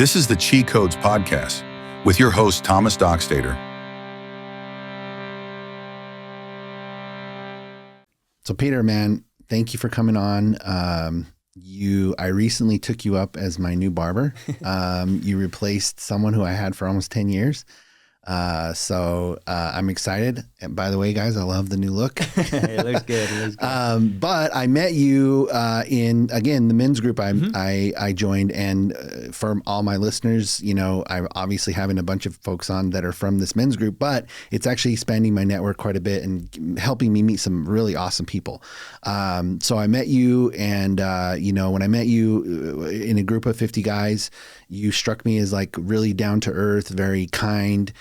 This is the Chi Codes Podcast with your host, Thomas Dockstader. So Peter, man, thank you for coming on. I recently took you up as my new barber. You replaced someone who I had for almost 10 years. So I'm excited. And by the way, guys, I love the new look. It looks good. But I met you in, again, the men's group I joined. And for all my listeners, you know, I'm obviously having a bunch of folks on that are from this men's group, but it's actually expanding my network quite a bit and helping me meet some really awesome people. So I met you, and, you know, when I met you in a group of 50 guys, you struck me as like really down to earth, very kind,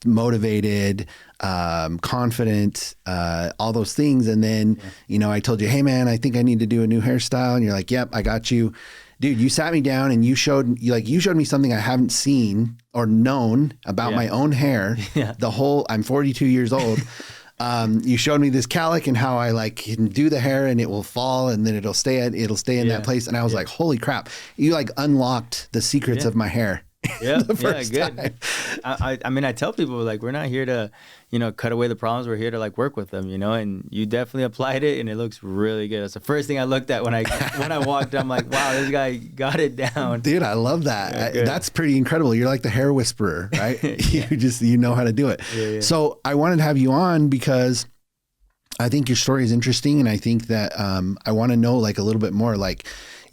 motivated, confident, all those things. And then, you know, I told you, hey man, I think I need to do a new hairstyle. And you're like, yep, I got you. Dude, you sat me down and you showed me something I haven't seen or known about my own hair. I'm 42 years old. You showed me this calic and how I like can do the hair and it will fall and then it'll stay in that place. And I was like, holy crap, you like unlocked the secrets of my hair. The first time. I mean, I tell people like, we're not here to, you know, cut away the problems. We're here to like work with them, you know, and you definitely applied it and it looks really good. That's the first thing I looked at when I walked. I'm like, wow, this guy got it down. Dude, I love that. That's pretty incredible. You're like the hair whisperer, right? You know how to do it. So I wanted to have you on because I think your story is interesting. And I think that I want to know like a little bit more like,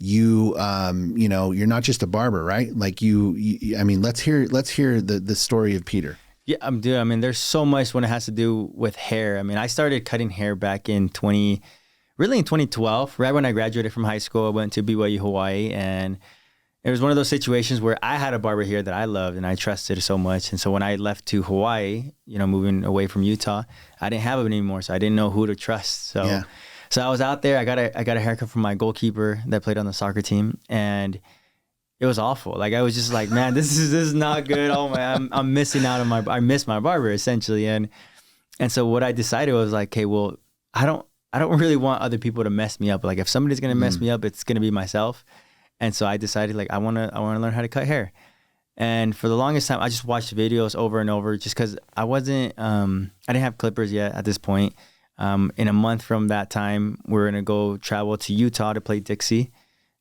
you know, you're not just a barber, right? Like I mean, let's hear the story of Peter. Yeah, dude. I mean, there's so much when it has to do with hair. I mean, I started cutting hair back in 2012, right when I graduated from high school. I went to BYU, Hawaii, and it was one of those situations where I had a barber here that I loved and I trusted so much. And so when I left to Hawaii, you know, moving away from Utah, I didn't have it anymore, so I didn't know who to trust. So I was out there. I got a haircut from my goalkeeper that played on the soccer team, and it was awful. Like I was just like, man, this is not good. Oh man, I'm missing out on I miss my barber essentially. And so what I decided was like, okay, well, I don't really want other people to mess me up. Like if somebody's gonna mess me up, it's gonna be myself. And so I decided like I wanna learn how to cut hair. And for the longest time, I just watched videos over and over just because I didn't have clippers yet at this point. In a month from that time, we're going to go travel to Utah to play Dixie.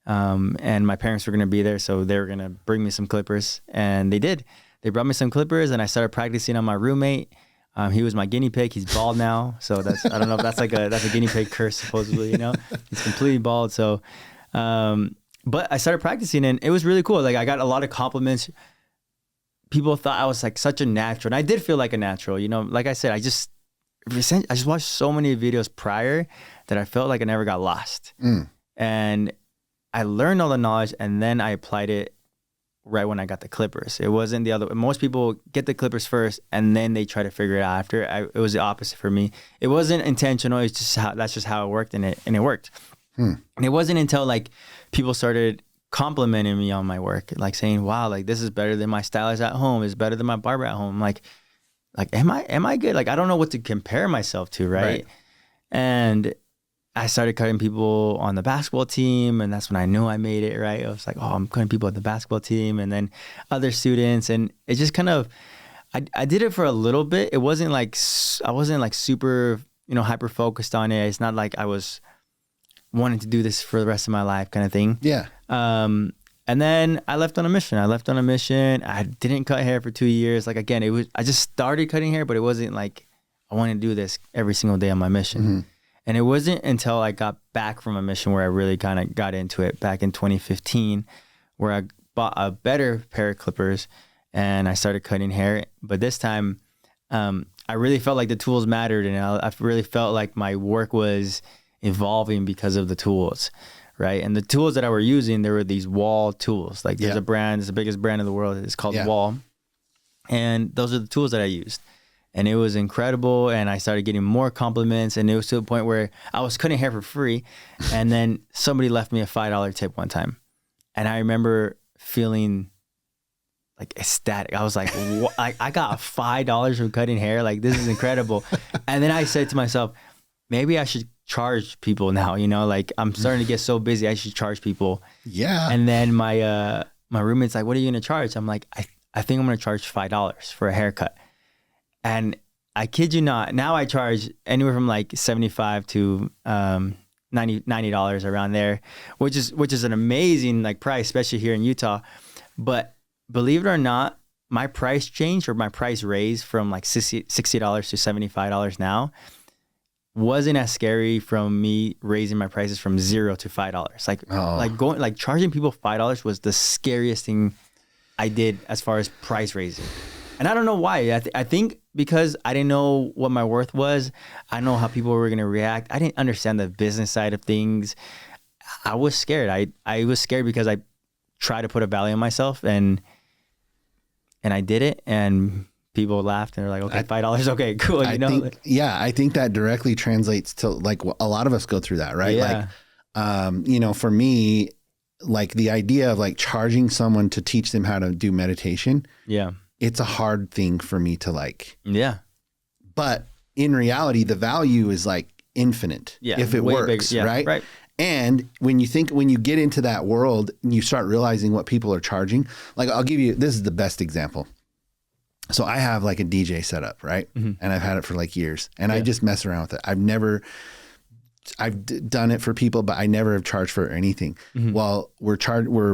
And my parents were going to be there, so they were going to bring me some clippers. And they did. They brought me some clippers, and I started practicing on my roommate. He was my guinea pig. He's bald now. So I don't know if that's a guinea pig curse, supposedly, you know. He's completely bald. So, but I started practicing, and it was really cool. Like, I got a lot of compliments. People thought I was like such a natural. And I did feel like a natural, you know. Like I said, I just watched so many videos prior that I felt like I never got lost. And I learned all the knowledge and then I applied it right when I got the clippers. It wasn't the other. Most people get the clippers first and then they try to figure it out after. It was the opposite for me. It wasn't intentional. It's just that's just how it worked, and it worked. And it wasn't until like people started complimenting me on my work, like saying, wow, like this is better than my stylist at home. It's better than my barber at home. Like, am I good? Like, I don't know what to compare myself to, right? And I started cutting people on the basketball team, and that's when I knew I made it, right? I was like, oh, I'm cutting people at the basketball team, and then other students, and it just kind of, I did it for a little bit. It wasn't like, I wasn't like super, you know, hyper focused on it. It's not like I was wanting to do this for the rest of my life kind of thing. Yeah. And then I left on a mission. I didn't cut hair for 2 years. Like, again, I just started cutting hair, but it wasn't like I wanted to do this every single day on my mission. And it wasn't until I got back from a mission where I really kind of got into it back in 2015, where I bought a better pair of clippers and I started cutting hair. But this time, I really felt like the tools mattered, and I really felt like my work was evolving because of the tools. Right. And the tools that I were using, there were these Wall tools. Like there's a brand, it's the biggest brand in the world. It's called Wall. And those are the tools that I used. And it was incredible. And I started getting more compliments. And it was to the point where I was cutting hair for free. And then somebody left me a $5 tip one time. And I remember feeling like ecstatic. I was like, what? I got $5 from cutting hair. Like, this is incredible. And then I said to myself, maybe I should charge people now, you know, like I'm starting to get so busy, I should charge people. Yeah. And then my my roommate's like, what are you going to charge? I'm like, I think I'm going to charge $5 for a haircut. And I kid you not, now I charge anywhere from like $75 to $90 around there, which is an amazing like price, especially here in Utah. But believe it or not, my price change or my price raise from like $60 to $75 now wasn't as scary from me raising my prices from $0 to $5. Like charging people $5 was the scariest thing I did as far as price raising. And I don't know why. I think because I didn't know what my worth was. I didn't know how people were going to react. I didn't understand the business side of things. I was scared. I was scared because I tried to put a value on myself and I did it, and people laughed and they're like, okay, $5. Okay, cool. I think that directly translates to like a lot of us go through that, right? Yeah. Like, for me, like the idea of like charging someone to teach them how to do meditation. Yeah. It's a hard thing for me to like. Yeah. But in reality, the value is like infinite if it works, right? Right. And when you get into that world and you start realizing what people are charging, like this is the best example. So I have like a DJ setup, right? Mm-hmm. And I've had it for like years and I just mess around with it. I've done it for people, but I never have charged for anything. Mm-hmm. Well, we're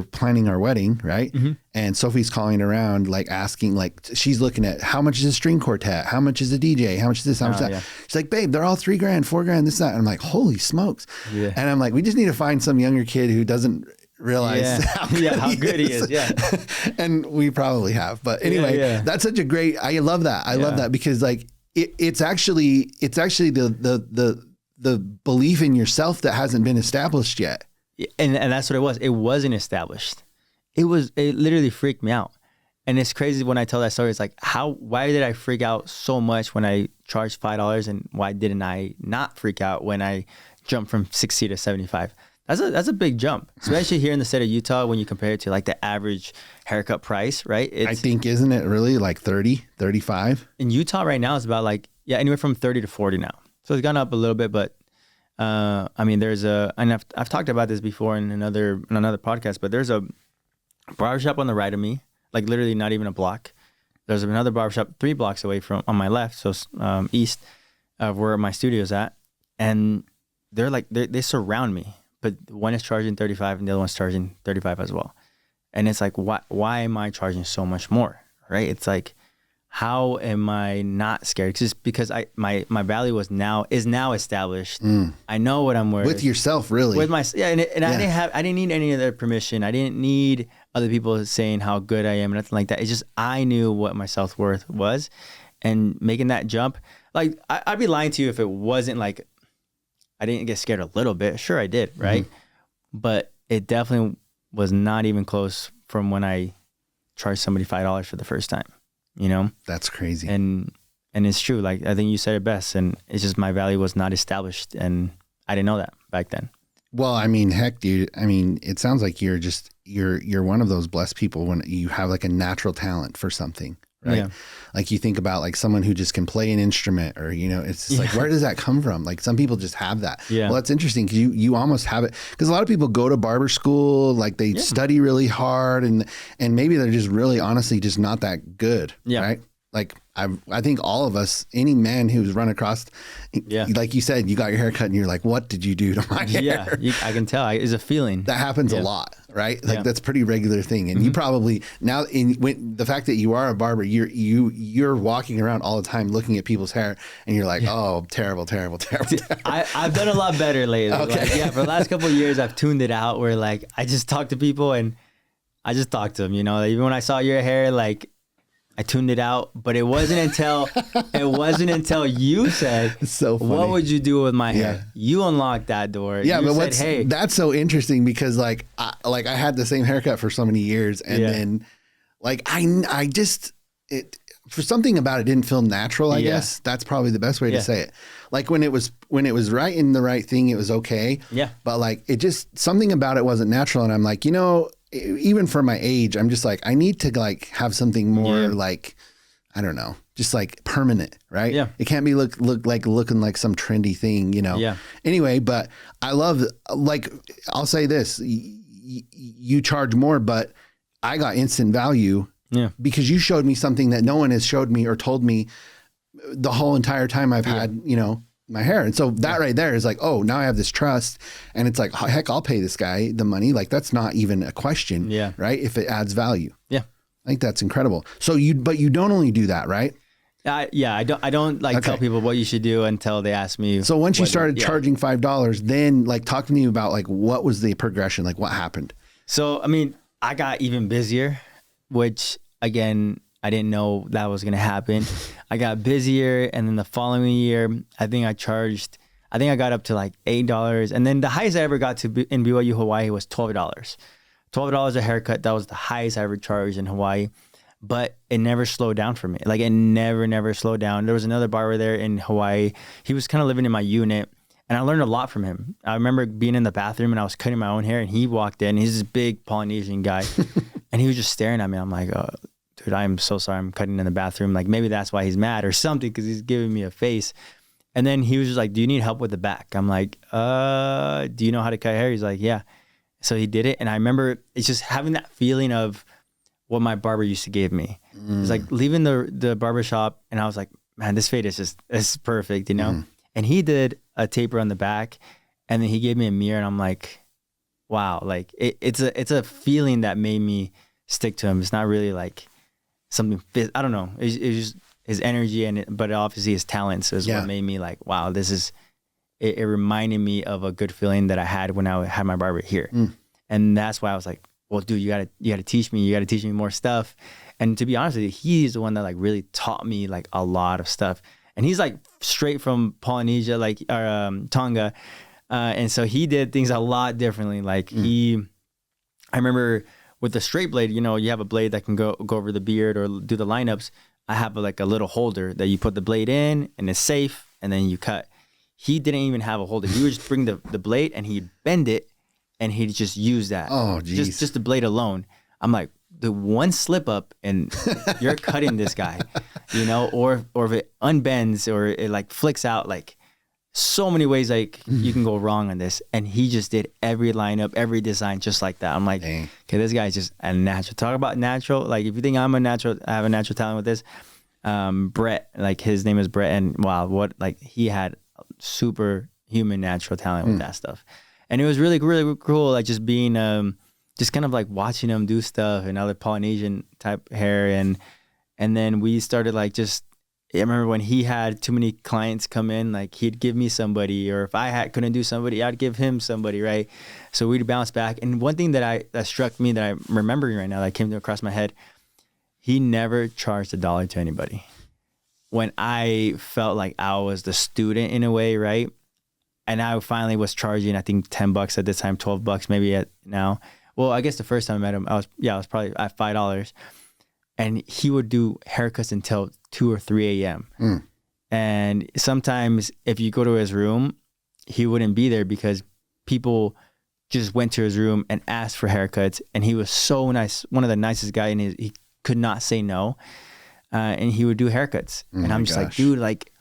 planning our wedding, right? Mm-hmm. And Sophie's calling around, like asking, like she's looking at how much is a string quartet? How much is a DJ? How much is this? How much is that? Yeah. She's like, babe, they're all $3,000, $4,000, this, that. And I'm like, holy smokes. Yeah. And I'm like, we just need to find some younger kid who doesn't realize how good he is. Yeah. And we probably have, but anyway, that's such a great, I love that. I love that because like, it's actually the belief in yourself that hasn't been established yet. And that's what it was. It wasn't established. It literally freaked me out. And it's crazy when I tell that story. It's like, why did I freak out so much when I charged $5 and why didn't I not freak out when I jumped from 60 to 75? That's a big jump, especially here in the state of Utah when you compare it to like the average haircut price, right? I think, isn't it really like 30, 35? In Utah right now, it's about like, anywhere from 30 to 40 now. So it's gone up a little bit, but I mean, and I've talked about this before in another podcast, but there's a barbershop on the right of me, like literally not even a block. There's another barbershop 3 blocks away on my left, so east of where my studio's at, and they're like they surround me, but one is charging $35 and the other one's charging $35 as well, and it's like why am I charging so much more, right? It's like, how am I not scared? Because my value is now established. I know what I'm worth with yourself, really. With my I didn't need any of their permission. I didn't need other people saying how good I am, nothing like that. It's just I knew what my self-worth was, and making that jump. Like I'd be lying to you if it wasn't like I didn't get scared a little bit. Sure, I did, right? Mm-hmm. But it definitely was not even close from when I charged somebody $5 for the first time. That's crazy. And it's true. Like, I think you said it best, and it's just my value was not established, and I didn't know that back then. Well, I mean, heck, dude, I mean, it sounds like you're one of those blessed people when you have like a natural talent for something, right? Yeah. Like you think about like someone who just can play an instrument or, it's just like, where does that come from? Like some people just have that. Yeah. Well, that's interesting because you almost have it because a lot of people go to barber school, like they study really hard and maybe they're just really honestly just not that good. Yeah. Right. Like I think all of us, any man who's run across, like you said, you got your hair cut and you're like, what did you do to my hair? Yeah, I can tell. It's a feeling. That happens a lot, right? Like that's a pretty regular thing. And you probably now the fact that you are a barber, you're walking around all the time looking at people's hair and you're like, oh, terrible. I've done a lot better lately. Okay. Like, for the last couple of years, I've tuned it out where like I just talk to people and I just talk to them, Like, even when I saw your hair, like, I tuned it out, but it wasn't until you said, it's so funny. What would you do with my hair? You unlocked that door. Yeah, you but that's so interesting because like I had the same haircut for so many years, and then like I just for something about it didn't feel natural. I guess that's probably the best way to say it. Like when it was right in the right thing, it was okay. Yeah, but like it just something about it wasn't natural, and I'm like, even for my age, I'm just like, I need to like have something more like, I don't know, just like permanent, right? Yeah. It can't be looking like some trendy thing, Yeah. Anyway, but I love, like, I'll say this, you charge more, but I got instant value because you showed me something that no one has showed me or told me the whole entire time I've had, you know, my hair. And so that right there is like, oh, now I have this trust, and it's like, heck, I'll pay this guy the money. Like, that's not even a question, right? If it adds value. Yeah. I think that's incredible. So but you don't only do that, right? I don't like tell people what you should do until they ask me. So once you started charging $5, then like talk to me about like, what was the progression? Like what happened? So, I mean, I got even busier, which again, I didn't know that was going to happen. I got busier. And then the following year, I think I got up to like $8. And then the highest I ever got to in BYU, Hawaii was $12. $12 a haircut. That was the highest I ever charged in Hawaii. But it never slowed down for me. Like it never slowed down. There was another barber there in Hawaii. He was kind of living in my unit, and I learned a lot from him. I remember being in the bathroom and I was cutting my own hair, and he walked in. He's this big Polynesian guy, and he was just staring at me. I'm like, oh, dude, I'm so sorry. I'm cutting in the bathroom. Like maybe that's why he's mad or something, because he's giving me a face. And then he was just like, do you need help with the back? I'm like, do you know how to cut hair? He's like, yeah. So he did it, and I remember it's just having that feeling of what my barber used to give me. It's like leaving the barber shop, and I was like, man, this fade is perfect, you know? And he did a taper on the back, and then he gave me a mirror, and I'm like, wow, like it's a feeling that made me stick to him. It's not really like something, I don't know. It's just his energy, but obviously his talents is what made me like, wow, it reminded me of a good feeling that I had when I had my barber here. And that's why I was like, well, dude, you gotta teach me. You gotta teach me more stuff. And to be honest with you, he's the one that like really taught me like a lot of stuff. And he's like straight from Polynesia, like Tonga, and so he did things a lot differently. Like I remember with the straight blade, you know, you have a blade that can go over the beard or do the lineups. I have like a little holder that you put the blade in, and it's safe, and then you cut. He didn't even have a holder. He would just bring the blade, and he'd bend it, and he'd just use that. Oh, geez. Just the blade alone. I'm like, the one slip up and you're cutting this guy, you know, or if it unbends or it like flicks out, like so many ways like you can go wrong on this. And he just did every lineup, every design just like that. I'm like, okay, this guy is just a natural. Talk about natural. Like if you think I have a natural talent with this, Brett, like his name is Brett, and wow, he had super human natural talent with that stuff. And it was really, really cool, like just being, just kind of like watching him do stuff and other Polynesian type hair. And then we started like I remember when he had too many clients come in, like he'd give me somebody, or if I couldn't do somebody, I'd give him somebody, right? So we'd bounce back. And one thing that struck me that I'm remembering right now that came across my head, he never charged $1 to anybody. When I felt like I was the student in a way, right? And I finally was charging, I think $10 at the time, $12 maybe now. Well, I guess the first time I met him, I was probably at $5. And he would do haircuts until 2 or 3 a.m. And sometimes if you go to his room, he wouldn't be there because people just went to his room and asked for haircuts. And he was so nice, one of the nicest guys, and he could not say no. And he would do haircuts. And I'm just like, dude, like,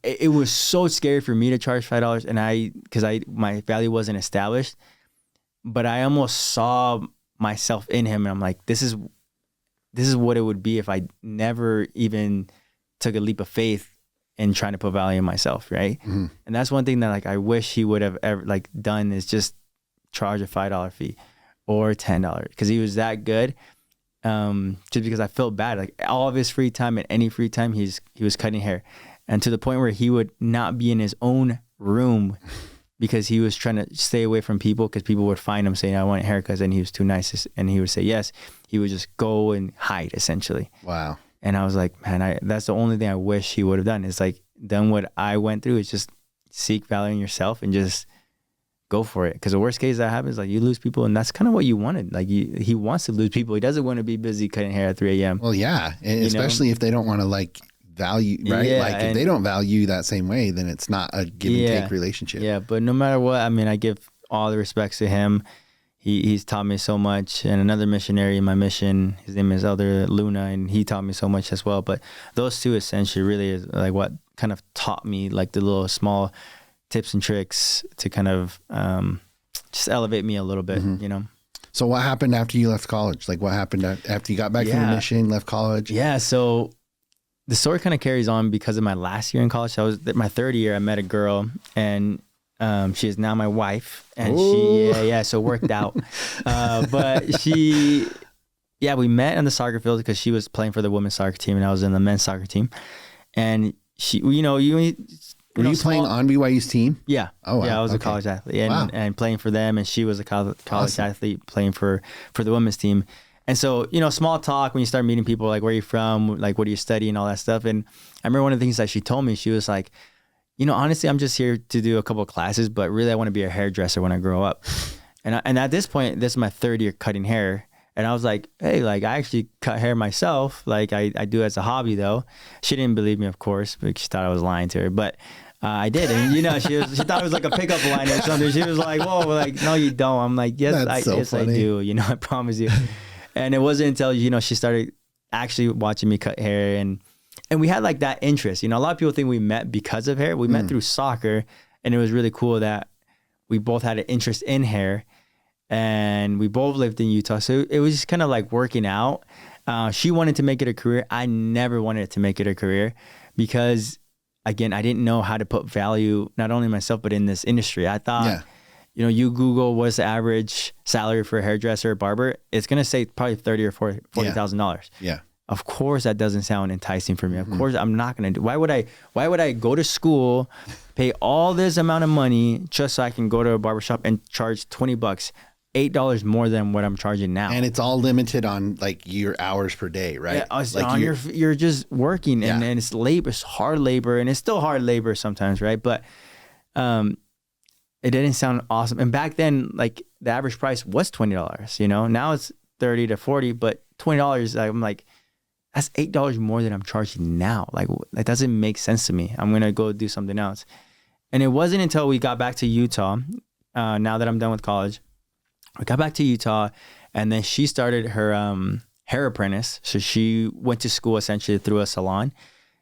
it was so scary for me to charge $5, and because my value wasn't established, but I almost saw myself in him, and I'm like, this is what it would be if I never even took a leap of faith in trying to put value in myself, right? And that's one thing that like I wish he would have ever like done, is just charge a $5 fee or $10, because he was that good. Just because I felt bad, like all of his free time and any free time he was cutting hair. And to the point where he would not be in his own room because he was trying to stay away from people, because people would find him saying, I want haircuts, and he was too nice. And he would say yes. He would just go and hide, essentially. Wow. And I was like, man, that's the only thing I wish he would have done, is like done what I went through, is just seek value in yourself and just go for it. Because the worst case that happens, like you lose people, and that's kind of what you wanted. Like he wants to lose people. He doesn't want to be busy cutting hair at 3 a.m. Well, yeah. And especially if they don't want to like value, right? Yeah, like if they don't value that same way, then it's not a give and take relationship. Yeah, but no matter what, I mean, I give all the respects to him. He's taught me so much. And another missionary in my mission, his name is Elder Luna, and he taught me so much as well. But those two essentially really is like what kind of taught me like the little small tips and tricks to kind of just elevate me a little bit, you know? So what happened after you left college? Like what happened after you got back from the mission, left college? Yeah. So the story kind of carries on because of my last year in college. So I was my third year. I met a girl, and she is now my wife, and so it worked out. But we met on the soccer field because she was playing for the women's soccer team and I was in the men's soccer team. And she, were you playing on BYU's team? Yeah. Oh, wow. Yeah, I was a college athlete and playing for them, and she was a college athlete playing for the women's team. And so, small talk when you start meeting people, like, where are you from? Like, what do you study and all that stuff. And I remember one of the things that she told me, she was like, honestly, I'm just here to do a couple of classes, but really I want to be a hairdresser when I grow up. And at this point, this is my third year cutting hair. And I was like, hey, like, I actually cut hair myself. Like, I do it as a hobby, though. She didn't believe me, of course, because she thought I was lying to her. But I did. And, she thought it was like a pickup line or something. She was like, whoa, like, no, you don't. I'm like, yes, I do. I promise you. And it wasn't until, she started actually watching me cut hair. And we had like that interest. A lot of people think we met because of hair. We met through soccer. And it was really cool that we both had an interest in hair. And we both lived in Utah. So it was just kind of like working out. She wanted to make it a career. I never wanted to make it a career because, again, I didn't know how to put value, not only myself, but in this industry. I thought, you Google what's the average salary for a hairdresser or barber, it's going to say probably $30,000 or $40,000. Yeah. Of course, that doesn't sound enticing for me. Of course, I'm not going to do. Why would I go to school, pay all this amount of money just so I can go to a barbershop and charge $20? $8 more than what I'm charging now. And it's all limited on like your hours per day, right? Yeah, like you're just working and it's labor, it's hard labor, and it's still hard labor sometimes, right? But it didn't sound awesome. And back then, like, the average price was $20, Now it's 30 to 40, but $20, I'm like, that's $8 more than I'm charging now. Like, that doesn't make sense to me. I'm going to go do something else. And it wasn't until we got back to Utah, now that I'm done with college, I got back to Utah, and then she started her hair apprentice. So she went to school essentially through a salon,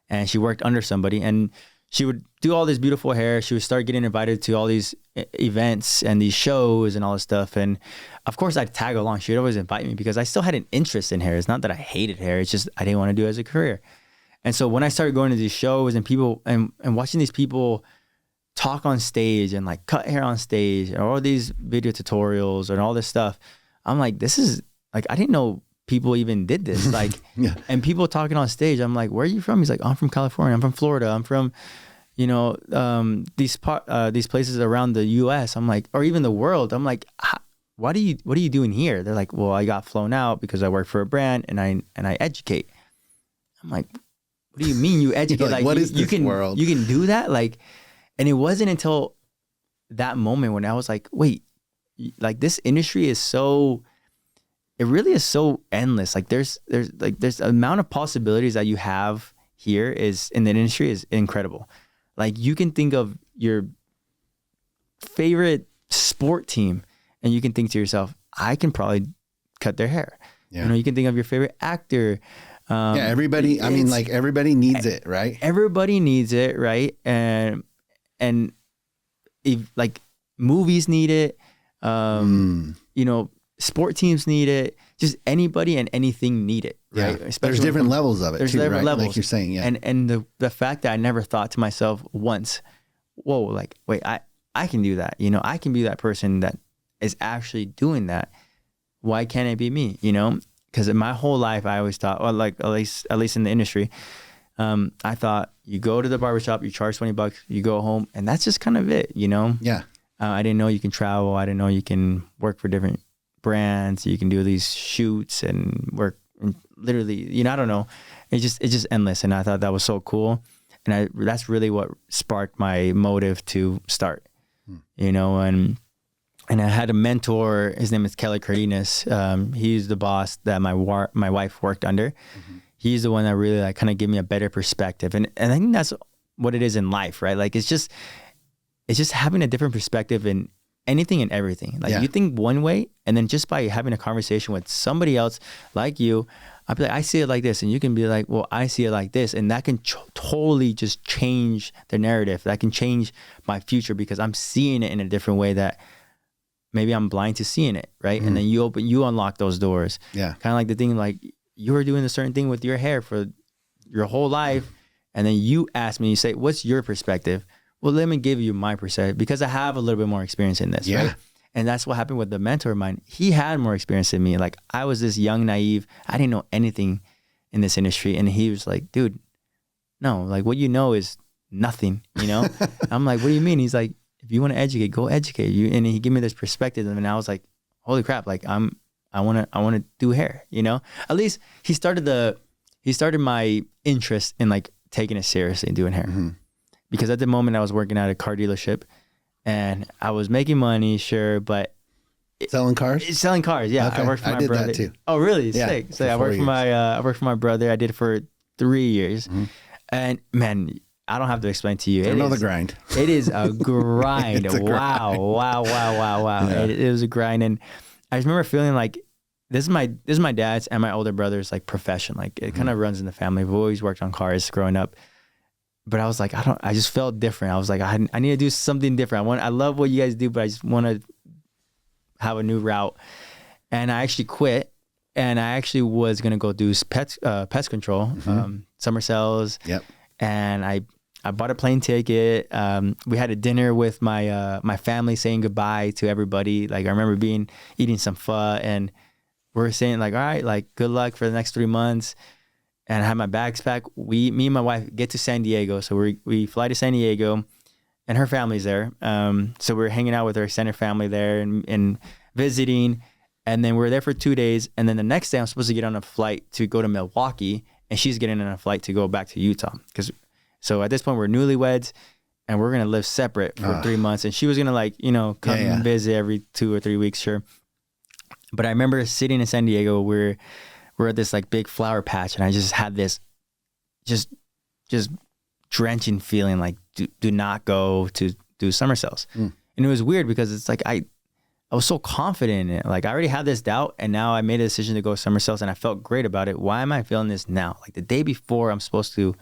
and she worked under somebody, and she would do all this beautiful hair. She would start getting invited to all these events and these shows and all this stuff. And of course, I'd tag along. She would always invite me because I still had an interest in hair. It's not that I hated hair. It's just I didn't want to do it as a career. And so when I started going to these shows and people and watching these people talk on stage and like cut hair on stage and all these video tutorials and all this stuff, I'm like, this is like, I didn't know people even did this. Like, and people talking on stage, I'm like, where are you from? He's like, I'm from California. I'm from Florida. I'm from, these places around the US. I'm like, or even the world. I'm like, what are you doing here? They're like, well, I got flown out because I work for a brand and I educate. I'm like, what do you mean you educate? Like, what is this world? You can do that? Like, and it wasn't until that moment when I was like, wait, like, this industry is so, it really is so endless. Like, there's the amount of possibilities that you have here is in the industry is incredible. Like, you can think of your favorite sport team and you can think to yourself, I can probably cut their hair. Yeah. You can think of your favorite actor. Everybody, everybody needs it, right? Everybody needs it, right? And if, like, movies need it, sport teams need it, just anybody and anything need it, right? Yeah. There's different levels of it. There's too, different right? levels. Like you're saying, yeah. And the fact that I never thought to myself once, whoa, like, wait, I can do that. I can be that person that is actually doing that. Why can't it be me? Because in my whole life, I always thought, well, like, at least in the industry, I thought you go to the barbershop, you charge $20, you go home, and that's just kind of it, Yeah. I didn't know you can travel. I didn't know you can work for different brands. You can do these shoots and work, and literally, I don't know. It's just endless. And I thought that was so cool. And that's really what sparked my motive to start, and I had a mentor. His name is Kelly Cardenas. He's the boss that my wife worked under. Mm-hmm. He's the one that really, like, kind of gave me a better perspective. And I think that's what it is in life, right? Like, it's just having a different perspective in anything and everything. Like, you think one way, and then just by having a conversation with somebody else like you, I'd be like, I see it like this. And you can be like, well, I see it like this. And that can totally just change the narrative. That can change my future because I'm seeing it in a different way that maybe I'm blind to seeing it, right? And then you unlock those doors. Yeah. Kind of like the thing, like you were doing a certain thing with your hair for your whole life. And then you ask me, you say, what's your perspective? Well, let me give you my perspective because I have a little bit more experience in this, right? And that's what happened with the mentor of mine. He had more experience than me. Like I was this young, naive. I didn't know anything in this industry. And he was like, dude, no, like what you know is nothing, you know? I'm like, what do you mean? He's like, if you want to educate, go educate you. And he gave me this perspective. And I was like, holy crap. Like I want to do hair, you know? At least he started my interest in like taking it seriously and doing hair. Because at the moment I was working at a car dealership and I was making money, sure, but selling cars. Yeah. Okay. I worked for my did brother. That too. Oh, really? Yeah, Sick. So for I worked for I worked for my brother. I did it for 3 years, and man, I don't have to explain to you. Another grind. It is a grind. It's a grind. Wow. Yeah. It was a grind, and I just remember feeling like this is my dad's and my older brother's like profession. Like it kind of runs in the family. We've always worked on cars growing up. But I was like, I just felt different. I was like, I need to do something different. I love what you guys do, but I just want to have a new route. And I actually quit. And I actually was going to go do pest control, summer cells. Yep. And I bought a plane ticket. We had a dinner with my family saying goodbye to everybody. Like I remember eating some pho and we're saying like, all right, like good luck for the next 3 months. And I had my bags packed. Me and my wife get to San Diego. So we fly to San Diego and her family's there. So we're hanging out with her extended family there and visiting. And then we're there for 2 days. And then the next day I'm supposed to get on a flight to go to Milwaukee and she's getting on a flight to go back to Utah. So at this point we're newlyweds and we're going to live separate for 3 months. And she was going to like, you know, come and visit every 2 or 3 weeks. Sure. But I remember sitting in San Diego, we're at this like big flower patch and I just had this just drenching feeling like do not go to do summer cells. And it was weird because it's like I was so confident in it. Like I already had this doubt and now I made a decision to go summer cells and I felt great about it. Why am I feeling this now? Like the day before I'm supposed to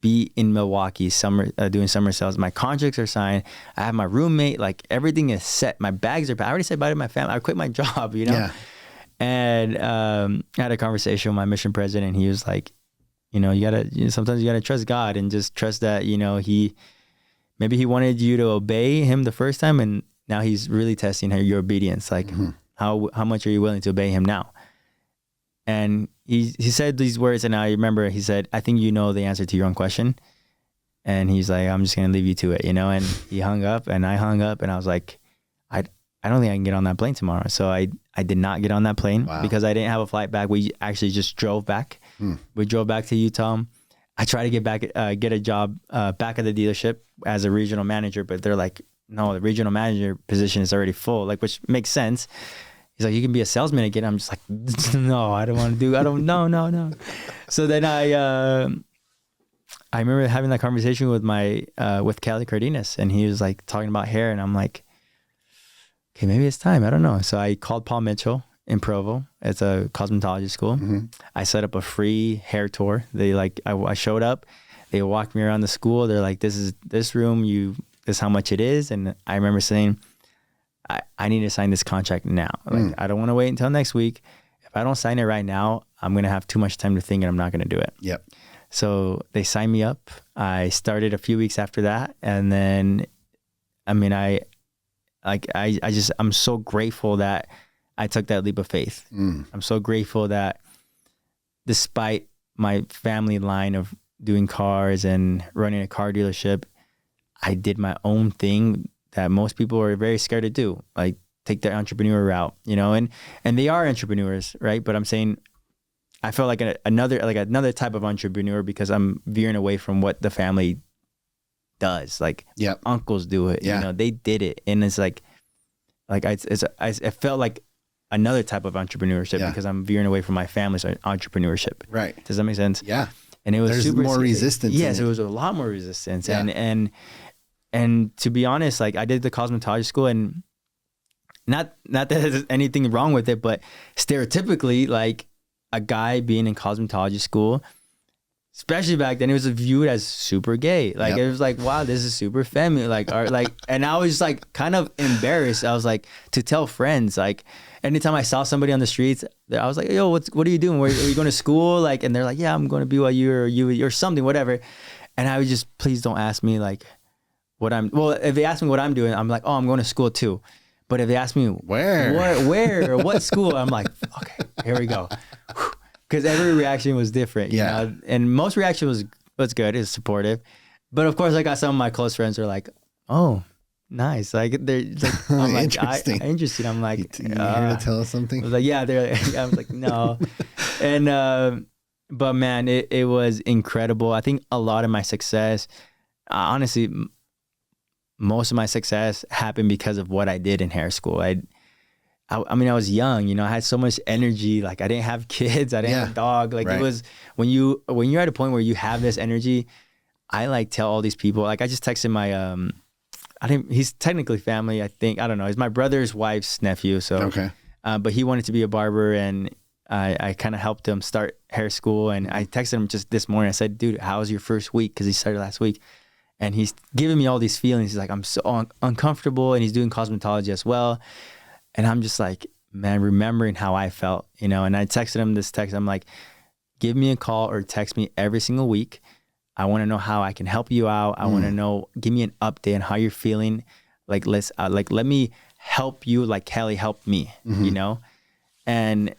be in Milwaukee doing summer cells. My contracts are signed. I have my roommate, like everything is set. My bags are packed. I already said bye to my family. I quit my job, you know? Yeah. And I had a conversation with my mission president and he was like, you know, sometimes you gotta trust God and just trust that, you know, maybe he wanted you to obey him the first time and now he's really testing your obedience. Like how much are you willing to obey him now? And he said these words and I remember he said, I think you know the answer to your own question. And he's like, I'm just going to leave you to it, you know? And he hung up and I hung up and I was like, I don't think I can get on that plane tomorrow. So I did not get on that plane because I didn't have a flight back. We actually just drove back. We drove back to Utah. I tried to get a job back at the dealership as a regional manager, but they're like, no, the regional manager position is already full, like, which makes sense. He's like, you can be a salesman again. I'm just like, no, I don't want to do, no. So then I remember having that conversation with Kelly Cardenas and he was like talking about hair and I'm like, okay, maybe it's time. I don't know. So I called Paul Mitchell in Provo. It's a cosmetology school. I set up a free hair tour. I showed up, they walked me around the school. They're like, this is this room, this is how much it is. And I remember saying, I need to sign this contract now. Like, I don't want to wait until next week. If I don't sign it right now, I'm going to have too much time to think and I'm not going to do it. Yep. So they signed me up. I started a few weeks after that. And then, I mean, I'm so grateful that I took that leap of faith. I'm so grateful that despite my family line of doing cars and running a car dealership, I did my own thing that most people are very scared to do, like take the entrepreneur route, you know, and they are entrepreneurs, right? But I'm saying I feel like another type of entrepreneur because I'm veering away from what the family does. Like uncles do it, you know, they did it. And it's like it felt like another type of entrepreneurship because I'm veering away from my family's entrepreneurship. Right. Does that make sense? Yeah. And it was There's more resistance. Yes, it was a lot more resistance. Yeah. And to be honest, like I did the cosmetology school and not that there's anything wrong with it, but stereotypically like a guy being in cosmetology school, especially back then, it was viewed as super gay. Like it was like, wow, this is super feminine. Like, and I was just like kind of embarrassed. I was like, to tell friends, like anytime I saw somebody on the streets, I was like, yo, what are you doing? Are you going to school? Like, and they're like, yeah, I'm going to BYU or UW or something, whatever. And I would just, please don't ask me like if they ask me what I'm doing, I'm like, oh, I'm going to school too. But if they ask me where or what school, I'm like, okay, here we go. Because every reaction was different, you know? And most reaction was good, is supportive. But of course, I got some of my close friends are like, oh, nice. Like they're like, I'm like, interesting. I'm like, you here to tell us something? I was like, yeah, I was like, no. And, but man, it was incredible. I think a lot of my success, honestly, most of my success happened because of what I did in hair school. I mean, I was young, you know, I had so much energy. Like I didn't have kids. I didn't have a dog. Like it was when you're at a point where you have this energy, I like tell all these people, like I just texted my, he's technically family. I think, I don't know. He's my brother's wife's nephew. So, but he wanted to be a barber and I kind of helped him start hair school. And I texted him just this morning. I said, dude, how was your first week? Cause he started last week. And he's giving me all these feelings. He's like, I'm so uncomfortable. And he's doing cosmetology as well. And I'm just like, man, remembering how I felt, you know, and I texted him this text. I'm like, give me a call or text me every single week. I want to know how I can help you out. I want to know, give me an update on how you're feeling. Like, let me help you like Kelly helped me, you know? And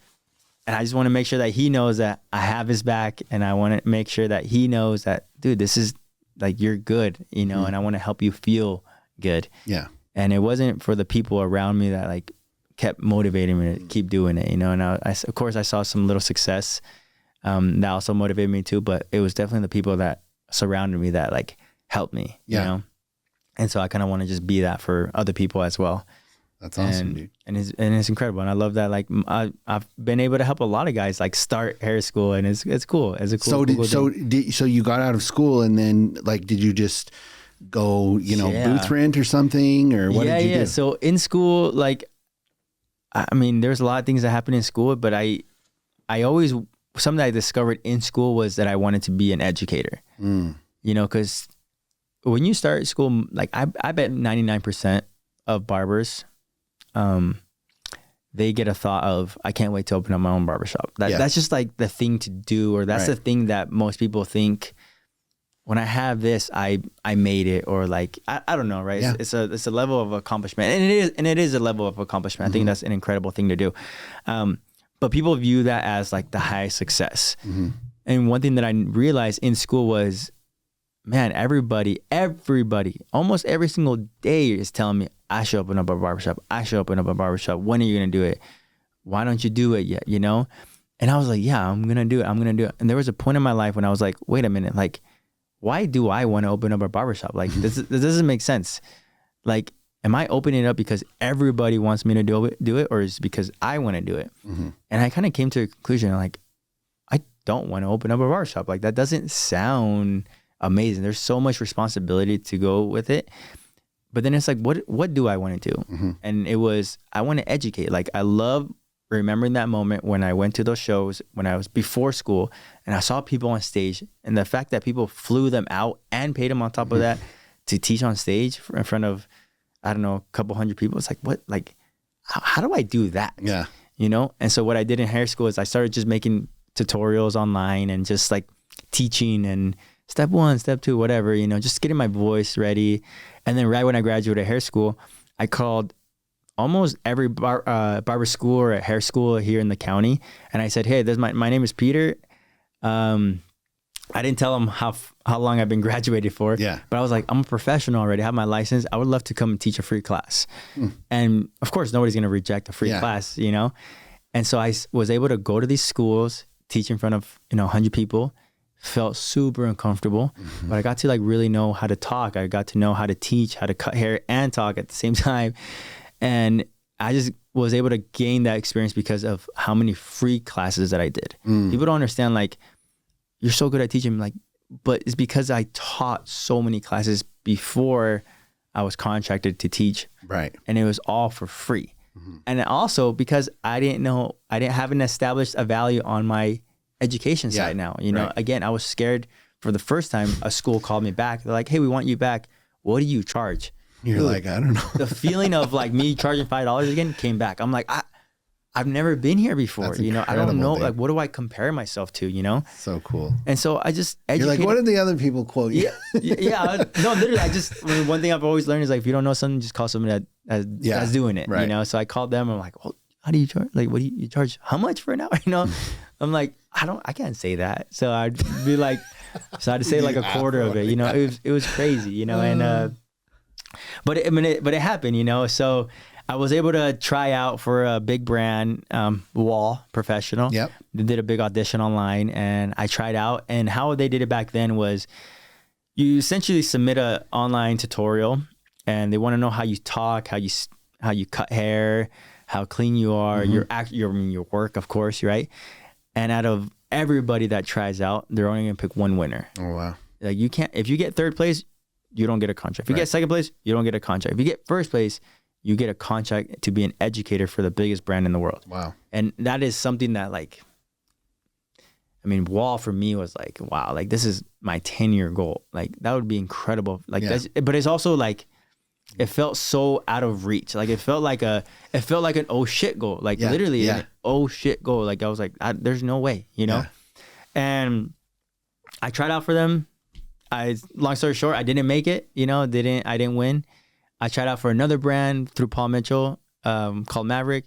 I just want to make sure that he knows that I have his back. And I want to make sure that he knows that, dude, this is like, you're good, you know, and I want to help you feel good. Yeah. And it wasn't for the people around me that like kept motivating me to keep doing it, you know? And I of course I saw some little success that also motivated me too, but it was definitely the people that surrounded me that like helped me, you know? And so I kind of want to just be that for other people as well. That's awesome, dude. And it's incredible. And I love that. Like I've been able to help a lot of guys like start hair school, and it's cool. It's a cool. So you got out of school and then like, did you just go, you know, booth rent or something, or what did you do? So in school, like, I mean, there's a lot of things that happen in school, but I always, something I discovered in school was that I wanted to be an educator, you know, cause when you start school, like I bet 99% of barbers, they get a thought of, I can't wait to open up my own barbershop. That's just like the thing to do, or that's the thing that most people think, when I have this, I made it, or like, I don't know, right? Yeah. It's a level of accomplishment, and it is a level of accomplishment. I think that's an incredible thing to do. But people view that as like the highest success. And one thing that I realized in school was, man, everybody, almost every single day is telling me, I should open up a barbershop. When are you going to do it? Why don't you do it yet? You know? And I was like, yeah, I'm going to do it. And there was a point in my life when I was like, wait a minute, like, why do I want to open up a barbershop? Like, this doesn't make sense. Like, am I opening it up because everybody wants me to do it, or is it because I want to do it? And I kind of came to a conclusion, like, I don't want to open up a barbershop. Like, that doesn't sound amazing. There's so much responsibility to go with it. But then it's like, what do I want to do? And it was, I want to educate. Like, I love remembering that moment when I went to those shows when I was before school, and I saw people on stage, and the fact that people flew them out and paid them on top of that to teach on stage in front of, I don't know, a couple hundred people. It's like, what, like, how do I do that? Yeah. You know? And so what I did in hair school is I started just making tutorials online and just like teaching, and step 1, step 2, whatever, you know, just getting my voice ready. And then right when I graduated hair school, I called almost every barber school or hair school here in the county. And I said, hey, my name is Peter. I didn't tell them how long I've been graduated for, but I was like, I'm a professional already. I have my license. I would love to come and teach a free class. And of course, nobody's going to reject a free class, you know? And so I was able to go to these schools, teach in front of, 100 people, felt super uncomfortable, but I got to like really know how to talk. I got to know how to teach, how to cut hair and talk at the same time. And I just was able to gain that experience because of how many free classes that I did. People don't understand, like, you're so good at teaching, like, but it's because I taught so many classes before I was contracted to teach. Right. And it was all for free. And also because I didn't haven't established a value on my education side now. You know, again, I was scared for the first time. A school called me back. They're like, hey, we want you back. What do you charge? You're like, I don't know. The feeling of like me charging $5 again came back. I'm like, I've never been here before. That's you know, I don't know. dude. Like, what do I compare myself to, you know? So cool. And so I just You're like, what did the other people quote you? No, literally, one thing I've always learned is like, if you don't know something, just call someone that's doing it, you know? So I called them. I'm like, well, how do you charge? Like, what do you charge? How much for an hour? You know? I'm like, I can't say that. So I'd be like, so I had to say like a quarter of it, you know? It was crazy, you know? And, but it happened, you know? So I was able to try out for a big brand, Wall Professional. Yep. They did a big audition online and I tried out. And how they did it back then was you essentially submit a online tutorial and they want to know how you talk, how you cut hair, how clean you are, your work, of course, right? And out of everybody that tries out, they're only going to pick one winner. Oh, wow. Like you can't, if you get third place, you don't get a contract. If you get second place, you don't get a contract. If you get first place, you get a contract to be an educator for the biggest brand in the world. Wow. And that is something that like, I mean, Wall for me was like, wow, like this is my 10-year goal. Like that would be incredible. Like, but it's also like, it felt so out of reach. Like it felt like an oh shit goal. Like literally an oh shit goal. Like I was like, there's no way, you know? And I tried out for them. Long story short, I didn't make it, you know, I didn't win. I tried out for another brand through Paul Mitchell, called Maverick.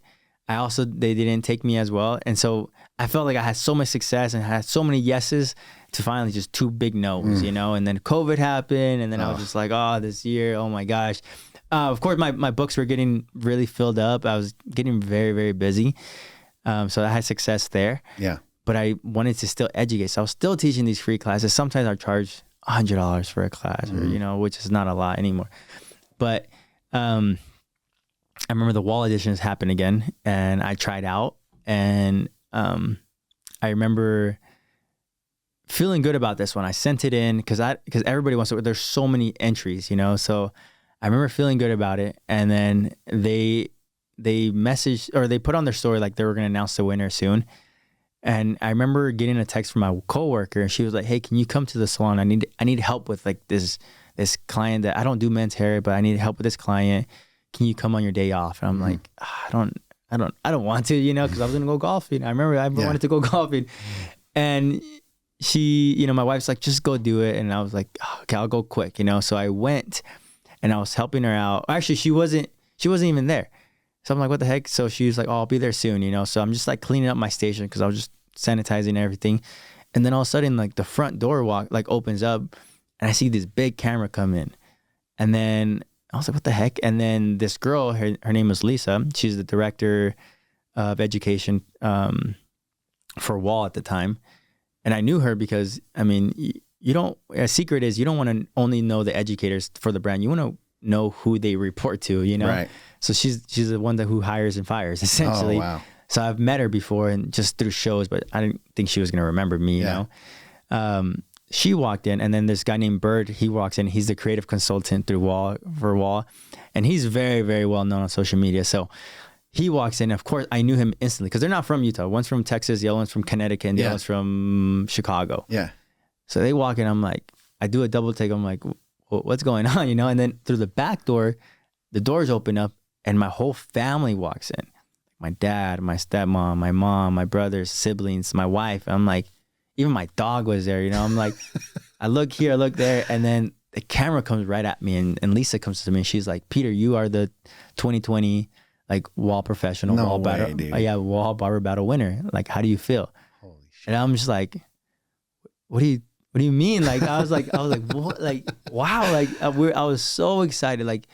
They didn't take me as well. And so I felt like I had so much success and had so many yeses to finally just 2 big no's, you know, and then COVID happened. And then I was just like, this year, oh my gosh. Of course, my books were getting really filled up. I was getting very, very busy. So I had success there. Yeah. But I wanted to still educate. So I was still teaching these free classes. Sometimes I charge $100 for a class or, you know, which is not a lot anymore. But I remember the Wall editions happened again and I tried out and I remember feeling good about this one. I sent it in because everybody wants to, there's so many entries, you know? So I remember feeling good about it. And then they messaged or they put on their story like they were going to announce the winner soon. And I remember getting a text from my coworker and she was like, hey, can you come to the salon? I need help with like this client that I don't do men's hair, but I need help with this client. Can you come on your day off? And I'm like, I don't want to, you know, cause I was going to go golfing. I remember I wanted to go golfing and she, you know, my wife's like, just go do it. And I was like, okay, I'll go quick, you know? So I went and I was helping her out. Actually, she wasn't even there. So I'm like, what the heck? So she was like, I'll be there soon, you know? So I'm just like cleaning up my station because I was just sanitizing everything. And then all of a sudden, like the front door opens up and I see this big camera come in. And then I was like, what the heck? And then this girl, her name was Lisa. She's the director of education for Wall at the time. And I knew her because, I mean, a secret is you don't want to only know the educators for the brand. You want to know who they report to, you know? Right. So she's the one who hires and fires essentially. Oh, wow. So I've met her before and just through shows, but I didn't think she was going to remember me, you know? She walked in and then this guy named Bird, he walks in, he's the creative consultant for Wall. And he's very, very well known on social media. So he walks in, of course I knew him instantly because they're not from Utah. One's from Texas, the other one's from Connecticut, and the other one's from Chicago. Yeah. So they walk in, I'm like, I do a double take. I'm like, what's going on? You know? And then through the back door, the doors open up and my whole family walks in. My dad, my stepmom, my mom, my brothers, siblings, my wife. I'm like, even my dog was there, you know? I'm like, I look here, I look there. And then the camera comes right at me and Lisa comes to me and she's like, Peter, you are the 2020 like Wall Professional, Wall Barber Battle winner. Like, how do you feel? Holy shit. And I'm just like, what do you mean? Like, I was like, what? Like, wow. Like I was so excited. Like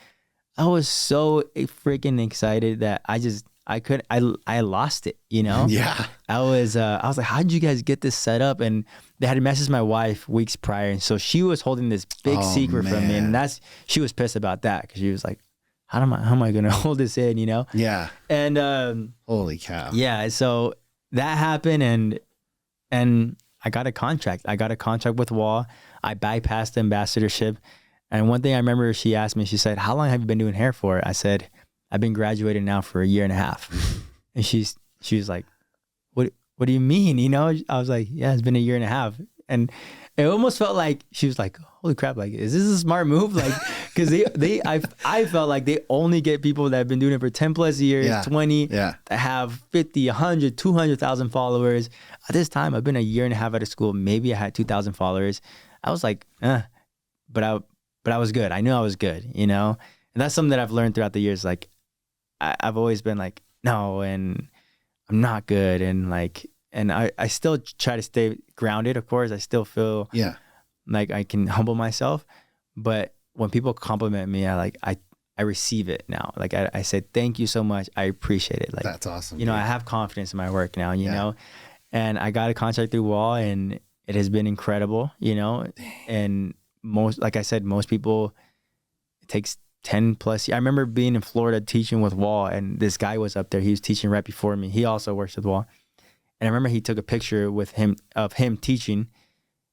I was so freaking excited that I lost it, you know? Yeah. I was like, how did you guys get this set up? And they had messaged my wife weeks prior. And so she was holding this big secret from me. And she was pissed about that because she was like, how am I going to hold this in, you know? Yeah. And, holy cow. Yeah. So that happened and I got a contract. I got a contract with Wall. I bypassed the ambassadorship. And one thing I remember she asked me, she said, how long have you been doing hair for? I said, I've been graduating now for 1.5 years. And she was like, what what do you mean? You know, I was like, yeah, it's been a year and a half. And it almost felt like she was like, holy crap, like, is this a smart move? Like, cause I felt like they only get people that have been doing it for 10 plus years, 20, that have 50, 100, 200,000 followers. At this time, I've been a year and a half out of school. Maybe I had 2,000 followers. I was like, but I was good. I knew I was good, you know? And that's something that I've learned throughout the years. Like, I've always been like, no, and I'm not good. And like, and I still try to stay grounded, of course. I still feel like I can humble myself. But when people compliment me, I receive it now. Like I said, thank you so much. I appreciate it. Like, that's awesome. You know, I have confidence in my work now, you know, and I got a contract through Wall, and it has been incredible, you know, and like I said, most people, it takes 10 plus years. I remember being in Florida teaching with Wall, and this guy was up there. He was teaching right before me. He also works with Wall. And I remember he took a picture with him of him teaching,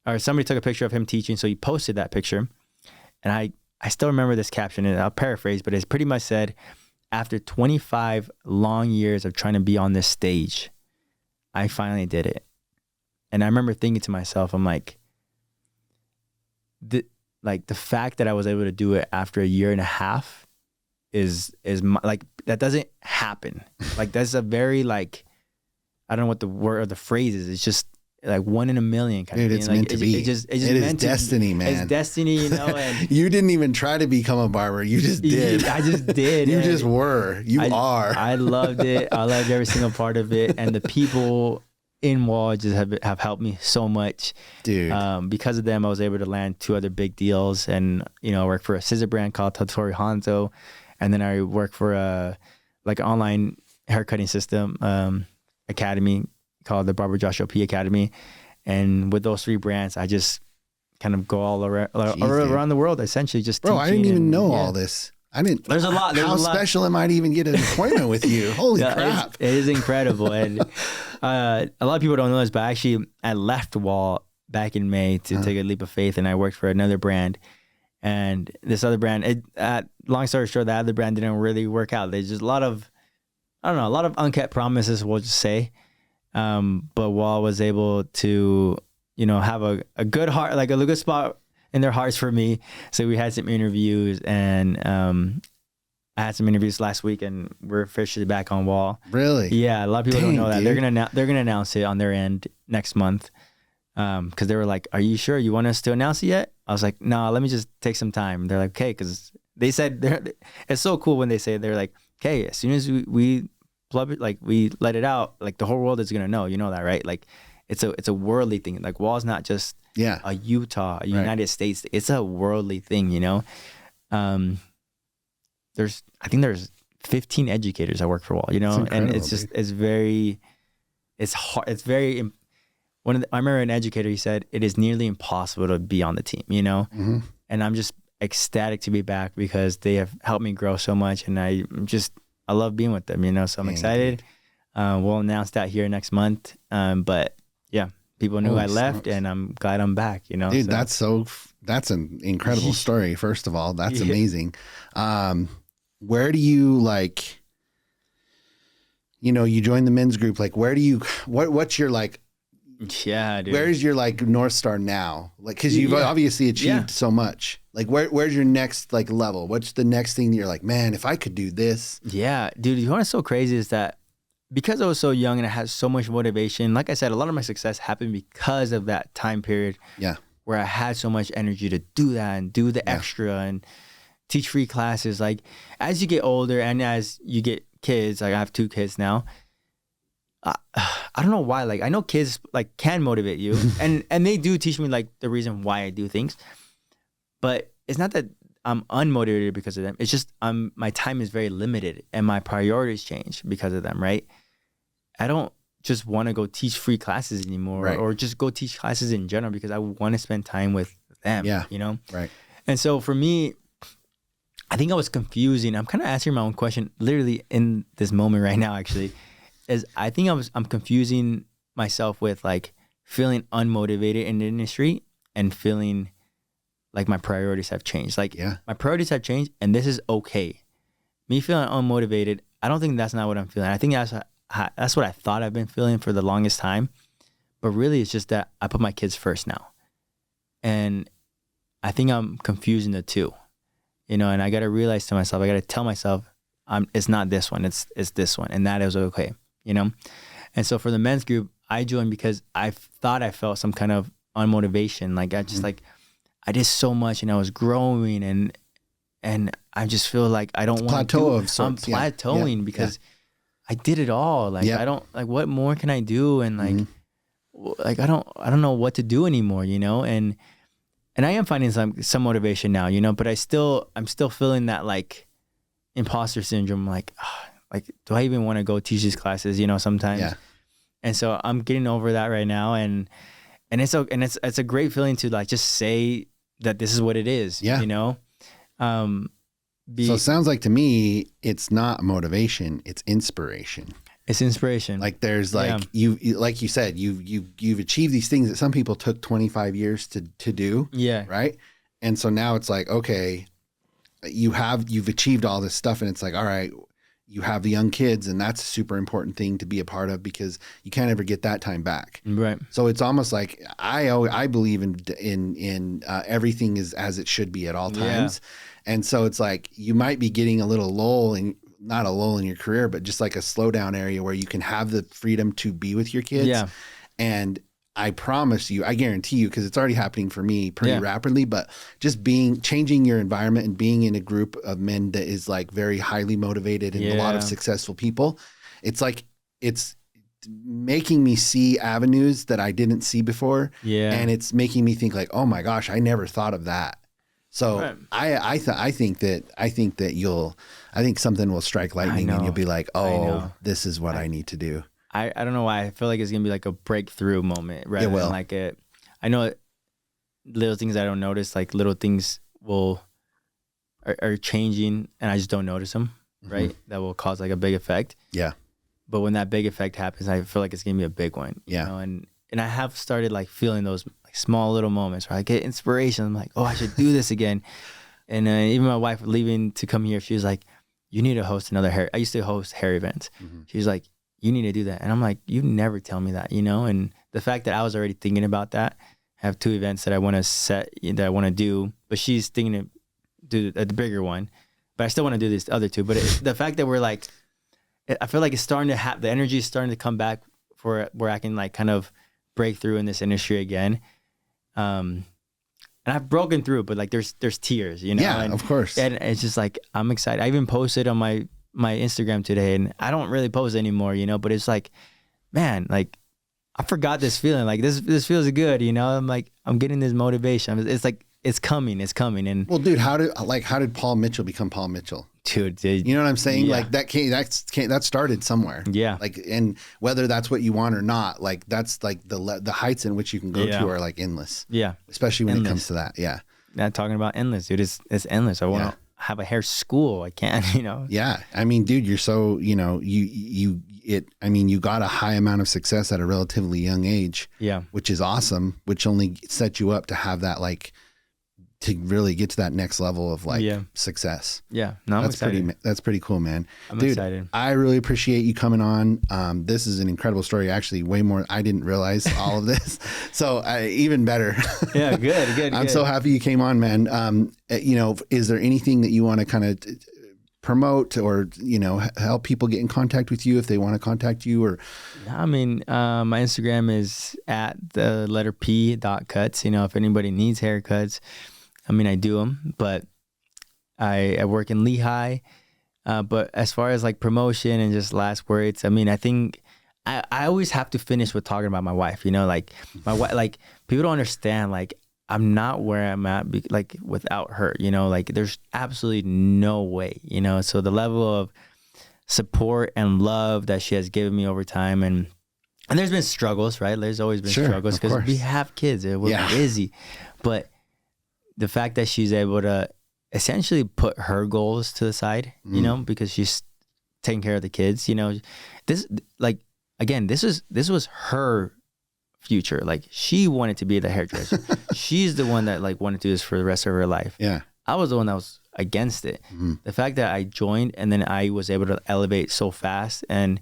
or somebody took a picture of him teaching. So he posted that picture. And I still remember this caption, and I'll paraphrase, but it pretty much said, after 25 long years of trying to be on this stage, I finally did it. And I remember thinking to myself, I'm like, the fact that I was able to do it after a year and a half is like, that doesn't happen. Like, that's a very, like, I don't know what the word or the phrase is. It's just like 1 in a million kind of thing. It's meant to be. It is destiny, man. It's destiny, you know. And you didn't even try to become a barber. You just did. I just did. You just were. You are. I loved it. I loved every single part of it. And the people in Wall just have helped me so much. Dude. Because of them, I was able to land 2 other big deals. And, you know, I work for a scissor brand called Tottori Hanzo. And then I work for an online haircutting system academy called the Barber Joshua P Academy. And with those 3 brands, I just kind of go all around the world, essentially, just teaching. Bro, I didn't even know all this. I didn't. There's a lot. How special am I to even get an appointment with you? Holy crap. It is incredible. And a lot of people don't know this, but actually I left Wall back in May to take a leap of faith, and I worked for another brand. And this other brand, long story short, that other brand didn't really work out. There's just a lot of unkept promises, we'll just say. But Wall was able to, you know, have a good heart, like a good spot in their hearts for me. So we had some interviews, and I had some interviews last week, and we're officially back on Wall. Really? Yeah, a lot of people don't know that. Dude. They're gonna announce it on their end next month. Because they were like, "Are you sure you want us to announce it yet?" I was like, "No, let me just take some time." They're like, "Okay," because they said it's so cool when they say they're like, "Okay, as soon as we plug it, like we let it out, like the whole world is gonna know." You know that, right? Like it's a worldly thing. Like Wall's not just a Utah, a United States. It's a worldly thing, you know. I think there's 15 educators that work for Wall, you know, and it's just it's hard. It's very. I remember an educator, he said, it is nearly impossible to be on the team, you know? Mm-hmm. And I'm just ecstatic to be back because they have helped me grow so much, and I love being with them, you know? So I'm excited. We'll announce that here next month. But yeah, people knew I left, and I'm glad I'm back, you know? Dude, that's an incredible story. First of all, that's amazing. Where do you you joined the men's group, like what's your yeah, dude. Where's your North Star now? Like, cause you've obviously achieved so much. Like where's your next level? What's the next thing that you're like, man, if I could do this? Yeah, dude. You know what's so crazy is that because I was so young and I had so much motivation, like I said, a lot of my success happened because of that time period. Yeah. Where I had so much energy to do that and do the extra and teach free classes. Like as you get older and as you get kids, like I have 2 kids now. I don't know why. Like I know kids can motivate you, and they do teach me the reason why I do things. But it's not that I'm unmotivated because of them. It's just my time is very limited, and my priorities change because of them. Right? I don't just want to go teach free classes anymore, or just go teach classes in general because I want to spend time with them. Yeah, you know. Right. And so for me, I think I was confusing. I'm kind of answering my own question, literally in this moment right now, actually. Is I think I'm confusing myself with feeling unmotivated in the industry and feeling like my priorities have changed. My priorities have changed, and this is okay. Me feeling unmotivated, I don't think that's not what I'm feeling. I think that's that's what I thought I've been feeling for the longest time. But really, it's just that I put my kids first now. And I think I'm confusing the two, you know, and I got to realize to myself, I got to tell myself, it's not this one, it's this one. And that is okay, you know? And so for the men's group, I joined because I thought I felt some kind of unmotivation. Like I just like, I did so much and I was growing and I just feel like I don't want to plateau of sorts. I'm plateauing because I did it all. Like I don't like, what more can I do? And like, I don't know what to do anymore, you know? And I am finding some motivation now, you know, but I'm still feeling that like imposter syndrome. Like, do I even want to go teach these classes, you know, sometimes. Yeah. And so I'm getting over that right now. And it's a great feeling to like, just say that this is what it is, you know? So it sounds like to me, it's not motivation, it's inspiration. It's inspiration. Like there's like, you like you said, you've achieved these things that some people took 25 years to do. Yeah. Right. And so now it's like, okay, you've achieved all this stuff and it's like, all right, you have the young kids and that's a super important thing to be a part of because you can't ever get that time back. Right. So it's almost like I believe in everything is as it should be at all times. Yeah. And so it's like, you might be getting a little not a lull in your career, but just like a slowdown area where you can have the freedom to be with your kids. Yeah. And I promise you, I guarantee you, because it's already happening for me pretty rapidly, but just changing your environment and being in a group of men that is like very highly motivated and a lot of successful people, it's like, it's making me see avenues that I didn't see before. Yeah. And it's making me think like, oh my gosh, I never thought of that. So I think something will strike lightning and you'll be like, oh, this is what I need to do. I don't know why I feel like it's gonna be like a breakthrough moment rather than like I know little things I don't notice, like little things are changing and I just don't notice them, right? That will cause like a big effect. Yeah. But when that big effect happens, I feel like it's gonna be a big one. Yeah. You know? And I have started like feeling those like small little moments where I get inspiration. I'm like, oh, I should do this again. And even my wife leaving to come here, she was like, you need to host another hair. I used to host hair events. She was like, you need to do that. And I'm like, you never tell me that, you know? And the fact that I was already thinking about that, I have 2 events that I want to do, but she's thinking to do the bigger one, but I still want to do these other 2. But the fact that we're like, I feel like it's starting to the energy is starting to come back for where I can like kind of break through in this industry again. And I've broken through, but like there's tears, you know? Yeah, of course. And it's just like, I'm excited. I even posted on my Instagram today, and I don't really post anymore, you know, but it's like, man, like I forgot this feeling. Like this feels good, you know? I'm like, I'm getting this motivation. It's like, it's coming. And well, dude, how did Paul Mitchell become Paul Mitchell? Dude, you know what I'm saying? Yeah. Like that started somewhere. Yeah. Like, and whether that's what you want or not, like that's like the heights in which you can go to are like endless. Yeah. Especially when it comes to that. Yeah. Not talking about endless, dude. It's endless. I want to have a hair school. I can't, you know? Yeah. I mean, dude, you're so, you know, you got a high amount of success at a relatively young age. Yeah. Which is awesome, which only sets you up to have that, like, to really get to that next level of like success. Yeah. No, I'm excited. That's pretty cool, man. I'm excited. I really appreciate you coming on. This is an incredible story. Actually, way more. I didn't realize all of this. So even better. Yeah. Good. I'm so happy you came on, man. You know, is there anything that you want to kind of promote or, you know, help people get in contact with you if they want to contact you? Or I mean, my Instagram is @P.cuts. You know, if anybody needs haircuts, I mean, I do them, but I work in Lehigh. But as far as like promotion and just last words, I mean, I think I always have to finish with talking about my wife, you know, like my wife, like people don't understand, like I'm not where I'm at like without her, you know, like there's absolutely no way, you know, so the level of support and love that she has given me over time. And there's been struggles, right? There's always been struggles because we have kids. It wasn't easy, but the fact that she's able to essentially put her goals to the side, you know, because she's taking care of the kids, you know, this was her future. Like she wanted to be the hairdresser. She's the one that like wanted to do this for the rest of her life. Yeah. I was the one that was against it. The fact that I joined and then I was able to elevate so fast and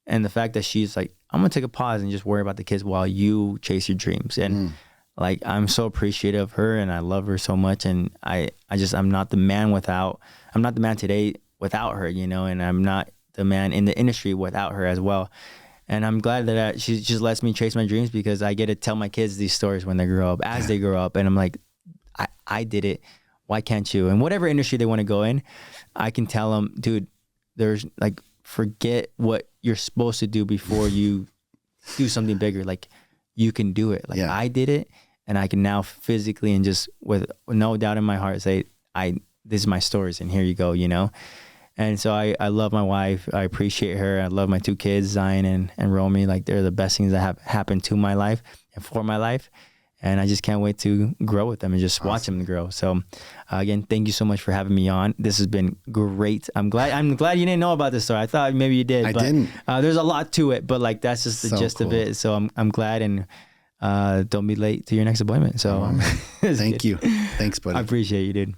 And the fact that she's like, I'm gonna take a pause and just worry about the kids while you chase your dreams. And like, I'm so appreciative of her, and I love her so much. And I'm not the man today without her, you know, and I'm not the man in the industry without her as well. And I'm glad that she just lets me chase my dreams, because I get to tell my kids these stories when they grow up, as they grow up. And I'm like, I did it. Why can't you? And whatever industry they want to go in, I can tell them, dude, there's like, forget what you're supposed to do before you do something bigger. Like, you can do it. Like, I did it, and I can now physically and just with no doubt in my heart say, this is my stories, and here you go, you know? And so I love my wife. I appreciate her. I love my 2 kids, Zion and Romy. Like, they're the best things that have happened to my life and for my life. And I just can't wait to grow with them and just watch them grow. So again, thank you so much for having me on. This has been great. I'm glad you didn't know about this story. I thought maybe you did. I didn't. There's a lot to it, but like, that's just the gist of it. So I'm glad, and don't be late to your next appointment. So thank you. Thanks, buddy. I appreciate you, dude.